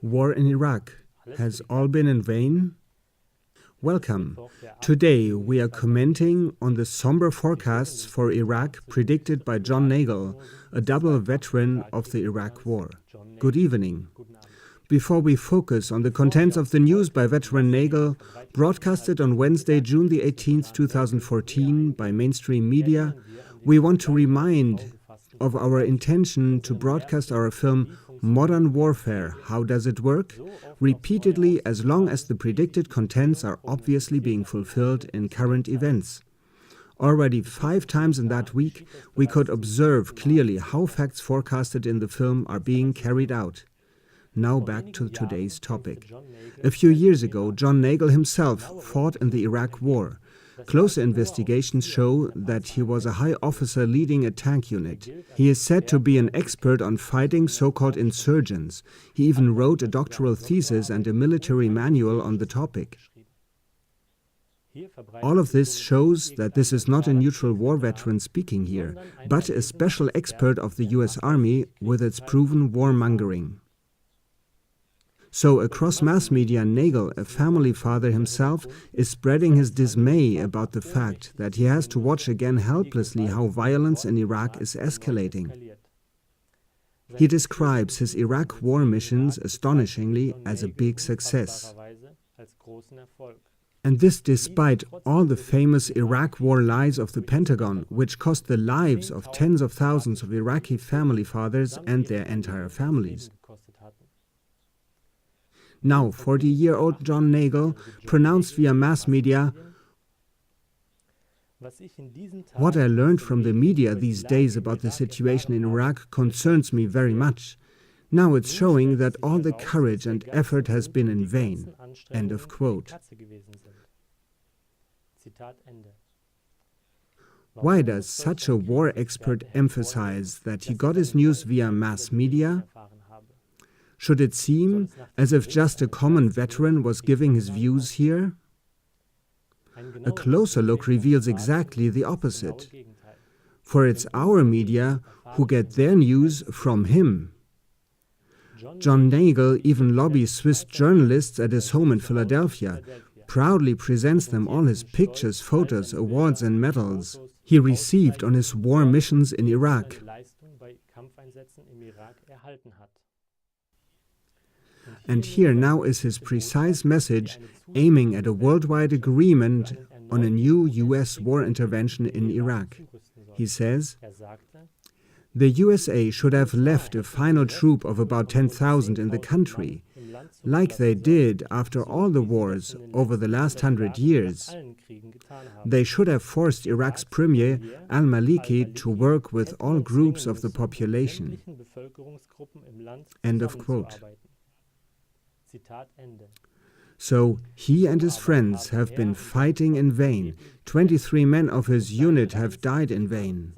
War in Iraq. Has all been in vain? Welcome. Today we are commenting on the somber forecasts for Iraq predicted by John Nagel, a double veteran of the Iraq War. Good evening. Before we focus on the contents of the news by veteran Nagel, broadcasted on Wednesday, June the 18th, 2014 by mainstream media, we want to remind of our intention to broadcast our film Modern Warfare, How Does It Work? Repeatedly as long as the predicted contents are obviously being fulfilled in current events. Already 5 times in that week, we could observe clearly how facts forecasted in the film are being carried out. Now back to today's topic. A few years ago, John Nagel himself fought in the Iraq War. Closer investigations show that he was a high officer leading a tank unit. He is said to be an expert on fighting so-called insurgents. He even wrote a doctoral thesis and a military manual on the topic. All of this shows that this is not a neutral war veteran speaking here, but a special expert of the US Army with its proven warmongering. So across mass media, Nagel, a family father himself, is spreading his dismay about the fact that he has to watch again helplessly how violence in Iraq is escalating. He describes his Iraq war missions astonishingly as a big success. And this despite all the famous Iraq war lies of the Pentagon, which cost the lives of tens of thousands of Iraqi family fathers and their entire families. Now, 40-year-old John Nagel pronounced via mass media, "What I learned from the media these days about the situation in Iraq concerns me very much. Now it's showing that all the courage and effort has been in vain." End of quote. Why does such a war expert emphasize that he got his news via mass media? Should it seem as if just a common veteran was giving his views here? A closer look reveals exactly the opposite. For it's our media who get their news from him. John Nagel even lobbies Swiss journalists at his home in Philadelphia, proudly presents them all his pictures, photos, awards and medals he received on his war missions in Iraq. And here now is his precise message aiming at a worldwide agreement on a new US war intervention in Iraq. He says, "The USA should have left a final troop of about 10,000 in the country, like they did after all the wars over the last 100 years. They should have forced Iraq's premier al-Maliki to work with all groups of the population." End of quote. So he and his friends have been fighting in vain. 23 men of his unit have died in vain.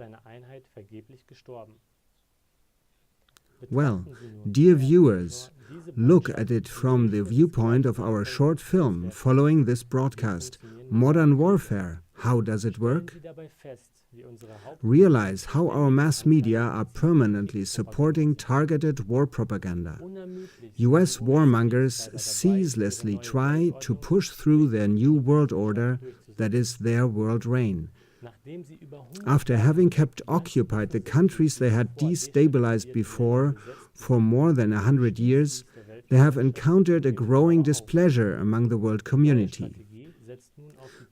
Well, dear viewers, look at it from the viewpoint of our short film following this broadcast, Modern Warfare, How Does It Work? Realize how our mass media are permanently supporting targeted war propaganda. US warmongers ceaselessly try to push through their new world order, that is their world reign. After having kept occupied the countries they had destabilized before for more than 100 years, they have encountered a growing displeasure among the world community.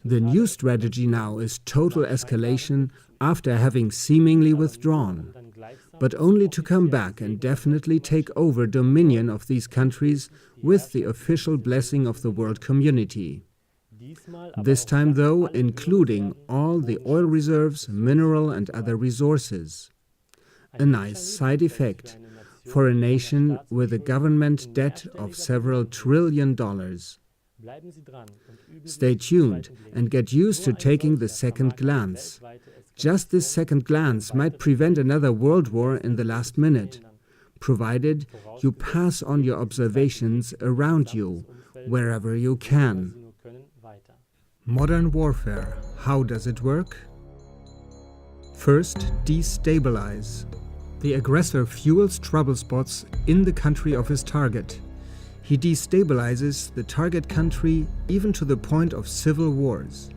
The new strategy now is total escalation after having seemingly withdrawn, but only to come back and definitely take over dominion of these countries with the official blessing of the world community. This time, though, including all the oil reserves, mineral and other resources. A nice side effect for a nation with a government debt of several trillion dollars. Stay tuned and get used to taking the second glance. Just this second glance might prevent another world war in the last minute, provided you pass on your observations around you, wherever you can. Modern warfare, how does it work? First, destabilize. The aggressor fuels trouble spots in the country of his target. He destabilizes the target country even to the point of civil wars.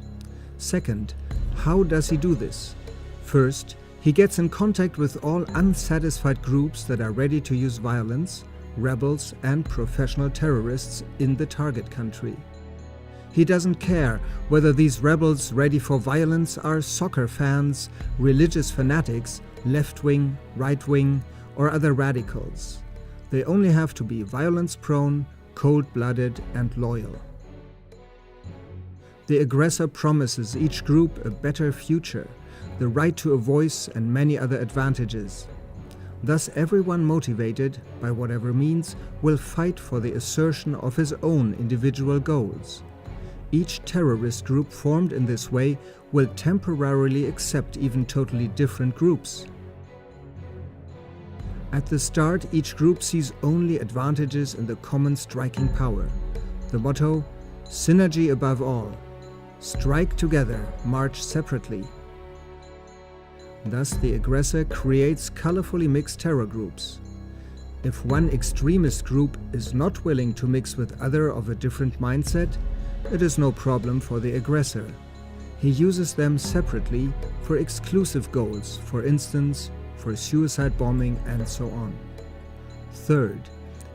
Second, how does he do this? First, he gets in contact with all unsatisfied groups that are ready to use violence, rebels and professional terrorists in the target country. He doesn't care whether these rebels ready for violence are soccer fans, religious fanatics, left-wing, right-wing, or other radicals. They only have to be violence-prone, cold-blooded, and loyal. The aggressor promises each group a better future, the right to a voice and many other advantages. Thus everyone motivated, by whatever means, will fight for the assertion of his own individual goals. Each terrorist group formed in this way will temporarily accept even totally different groups. At the start, each group sees only advantages in the common striking power. The motto, synergy above all. Strike together, march separately. Thus, the aggressor creates colorfully mixed terror groups. If one extremist group is not willing to mix with other of a different mindset, it is no problem for the aggressor. He uses them separately for exclusive goals, for instance, for suicide bombing and so on. Third,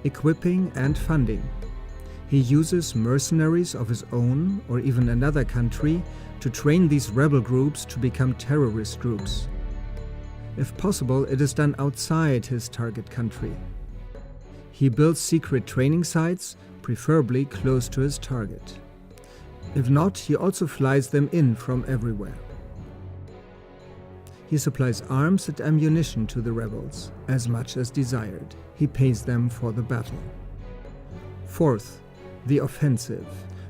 equipping and funding. He uses mercenaries of his own or even another country to train these rebel groups to become terrorist groups. If possible, it is done outside his target country. He builds secret training sites, preferably close to his target. If not, he also flies them in from everywhere. He supplies arms and ammunition to the rebels, as much as desired. He pays them for the battle. Fourth, the offensive.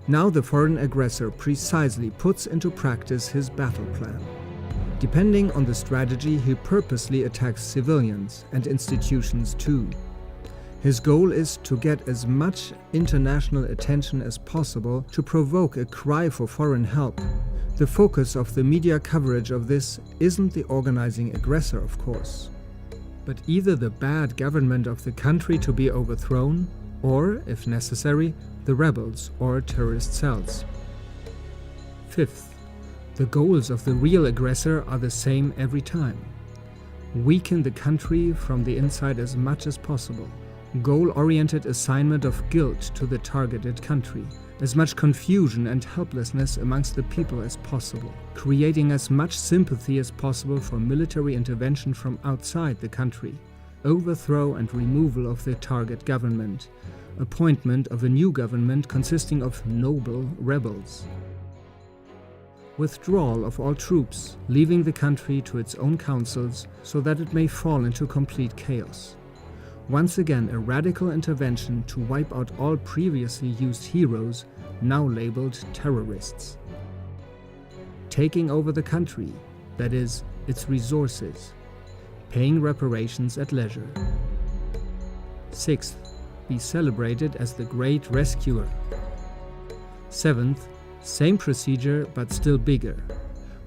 Now the foreign aggressor precisely puts into practice his battle plan. Depending on the strategy, he purposely attacks civilians and institutions too. His goal is to get as much international attention as possible to provoke a cry for foreign help. The focus of the media coverage of this isn't the organizing aggressor, of course, but either the bad government of the country to be overthrown, or, if necessary, the rebels or terrorist cells. Fifth, the goals of the real aggressor are the same every time. Weaken the country from the inside as much as possible. Goal-oriented assignment of guilt to the targeted country. As much confusion and helplessness amongst the people as possible. Creating as much sympathy as possible for military intervention from outside the country. Overthrow and removal of the target government. Appointment of a new government consisting of noble rebels. Withdrawal of all troops, leaving the country to its own councils so that it may fall into complete chaos. Once again, a radical intervention to wipe out all previously used heroes, now labeled terrorists. Taking over the country, that is, its resources. Paying reparations at leisure. Sixth, be celebrated as the great rescuer. Seventh, same procedure but still bigger.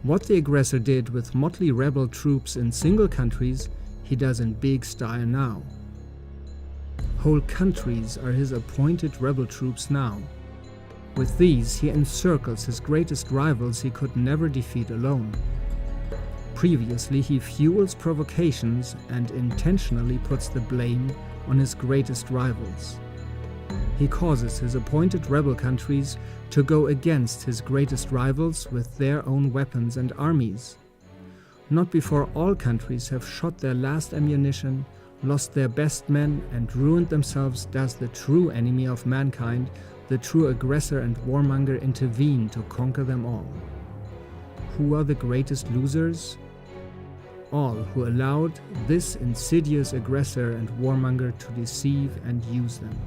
What the aggressor did with motley rebel troops in single countries, he does in big style now. Whole countries are his appointed rebel troops now. With these, he encircles his greatest rivals he could never defeat alone. Previously, he fuels provocations and intentionally puts the blame on his greatest rivals. He causes his appointed rebel countries to go against his greatest rivals with their own weapons and armies. Not before all countries have shot their last ammunition, lost their best men, and ruined themselves does the true enemy of mankind, the true aggressor and warmonger, intervene to conquer them all. Who are the greatest losers? All who allowed this insidious aggressor and warmonger to deceive and use them.